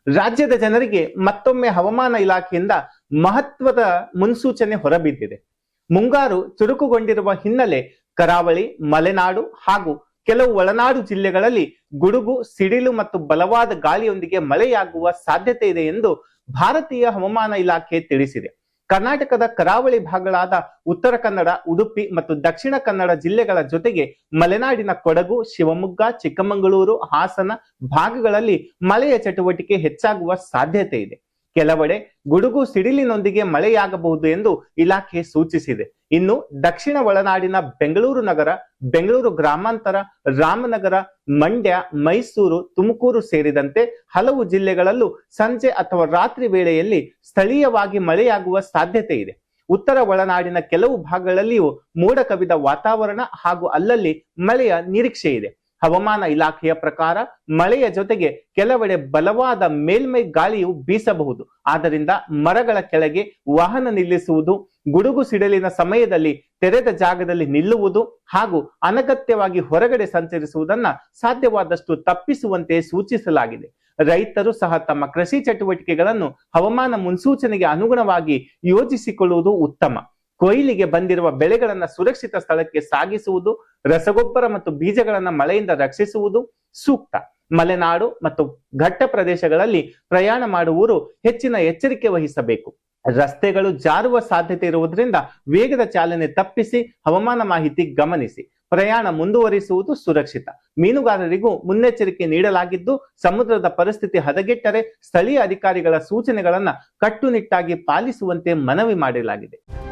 ರಾಜ್ಯದ ಜನರಿಗೆ ಮತ್ತೊಮ್ಮೆ ಹವಾಮಾನ ಇಲಾಖೆಯಿಂದ ಮಹತ್ವದ ಮುನ್ಸೂಚನೆ ಹೊರಬಿದ್ದಿದೆ. ಮುಂಗಾರು ಚುರುಕುಗೊಂಡಿರುವ ಹಿನ್ನೆಲೆ ಕರಾವಳಿ, ಮಲೆನಾಡು ಹಾಗೂ ಕೆಲವು ಒಳನಾಡು ಜಿಲ್ಲೆಗಳಲ್ಲಿ ಗುಡುಗು, ಸಿಡಿಲು ಮತ್ತು ಬಲವಾದ ಗಾಳಿಯೊಂದಿಗೆ ಮಳೆಯಾಗುವ ಸಾಧ್ಯತೆ ಇದೆ ಎಂದು ಭಾರತೀಯ ಹವಾಮಾನ ಇಲಾಖೆ ತಿಳಿಸಿದೆ. ಕರ್ನಾಟಕದ ಕರಾವಳಿ ಭಾಗಗಳಾದ ಉತ್ತರ ಕನ್ನಡ, ಉಡುಪಿ ಮತ್ತು ದಕ್ಷಿಣ ಕನ್ನಡ ಜಿಲ್ಲೆಗಳ ಜೊತೆಗೆ ಮಲೆನಾಡಿನ ಕೊಡಗು, ಶಿವಮೊಗ್ಗ, ಚಿಕ್ಕಮಗಳೂರು, ಹಾಸನ ಭಾಗಗಳಲ್ಲಿ ಮಳೆಯ ಚಟುವಟಿಕೆ ಹೆಚ್ಚಾಗುವ ಸಾಧ್ಯತೆ ಇದೆ. ಕೆಲವೆಡೆ ಗುಡುಗು, ಸಿಡಿಲಿನೊಂದಿಗೆ ಮಳೆಯಾಗಬಹುದು ಎಂದು ಇಲಾಖೆ ಸೂಚಿಸಿದೆ. ಇನ್ನು ದಕ್ಷಿಣ ಒಳನಾಡಿನ ಬೆಂಗಳೂರು ನಗರ, ಬೆಂಗಳೂರು ಗ್ರಾಮಾಂತರ, ರಾಮನಗರ, ಮಂಡ್ಯ, ಮೈಸೂರು, ತುಮಕೂರು ಸೇರಿದಂತೆ ಹಲವು ಜಿಲ್ಲೆಗಳಲ್ಲೂ ಸಂಜೆ ಅಥವಾ ರಾತ್ರಿ ವೇಳೆಯಲ್ಲಿ ಸ್ಥಳೀಯವಾಗಿ ಮಳೆಯಾಗುವ ಸಾಧ್ಯತೆ ಇದೆ. ಉತ್ತರ ಒಳನಾಡಿನ ಕೆಲವು ಭಾಗಗಳಲ್ಲಿಯೂ ಮೋಡ ಕವಿದ ವಾತಾವರಣ ಹಾಗೂ ಅಲ್ಲಲ್ಲಿ ಮಳೆಯ ನಿರೀಕ್ಷೆ ಇದೆ. ಹವಾಮಾನ ಇಲಾಖೆಯ ಪ್ರಕಾರ ಮಳೆಯ ಜೊತೆಗೆ ಕೆಲವೆಡೆ ಬಲವಾದ ಮೇಲ್ಮೈ ಗಾಳಿಯು ಬೀಸಬಹುದು. ಆದ್ದರಿಂದ ಮರಗಳ ಕೆಳಗೆ ವಾಹನ ನಿಲ್ಲಿಸುವುದು, ಗುಡುಗು ಸಿಡಿಲಿನ ಸಮಯದಲ್ಲಿ ತೆರೆದ ಜಾಗದಲ್ಲಿ ನಿಲ್ಲುವುದು ಹಾಗೂ ಅನಗತ್ಯವಾಗಿ ಹೊರಗಡೆ ಸಂಚರಿಸುವುದನ್ನ ಸಾಧ್ಯವಾದಷ್ಟು ತಪ್ಪಿಸುವಂತೆ ಸೂಚಿಸಲಾಗಿದೆ. ರೈತರು ಸಹ ತಮ್ಮ ಕೃಷಿ ಚಟುವಟಿಕೆಗಳನ್ನು ಹವಾಮಾನ ಮುನ್ಸೂಚನೆಗೆ ಅನುಗುಣವಾಗಿ ಯೋಜಿಸಿಕೊಳ್ಳುವುದು ಉತ್ತಮ. ಕೊಯ್ಲಿಗೆ ಬಂದಿರುವ ಬೆಳೆಗಳನ್ನ ಸುರಕ್ಷಿತ ಸ್ಥಳಕ್ಕೆ ಸಾಗಿಸುವುದು, ರಸಗೊಬ್ಬರ ಮತ್ತು ಬೀಜಗಳನ್ನ ಮಳೆಯಿಂದ ರಕ್ಷಿಸುವುದು ಸೂಕ್ತ. ಮಲೆನಾಡು ಮತ್ತು ಘಟ್ಟ ಪ್ರದೇಶಗಳಲ್ಲಿ ಪ್ರಯಾಣ ಮಾಡುವವರು ಹೆಚ್ಚಿನ ಎಚ್ಚರಿಕೆ ವಹಿಸಬೇಕು. ರಸ್ತೆಗಳು ಜಾರುವ ಸಾಧ್ಯತೆ ಇರುವುದರಿಂದ ವೇಗದ ಚಾಲನೆ ತಪ್ಪಿಸಿ ಹವಾಮಾನ ಮಾಹಿತಿ ಗಮನಿಸಿ. ಪ್ರಯಾಣ ಮುಂದುವರಿಸುವುದು ಸುರಕ್ಷಿತ. ಮೀನುಗಾರರಿಗೂ ಮುನ್ನೆಚ್ಚರಿಕೆ ನೀಡಲಾಗಿದ್ದು, ಸಮುದ್ರದ ಪರಿಸ್ಥಿತಿ ಹದಗೆಟ್ಟರೆ ಸ್ಥಳೀಯ ಅಧಿಕಾರಿಗಳ ಸೂಚನೆಗಳನ್ನ ಕಟ್ಟುನಿಟ್ಟಾಗಿ ಪಾಲಿಸುವಂತೆ ಮನವಿ ಮಾಡಲಾಗಿದೆ.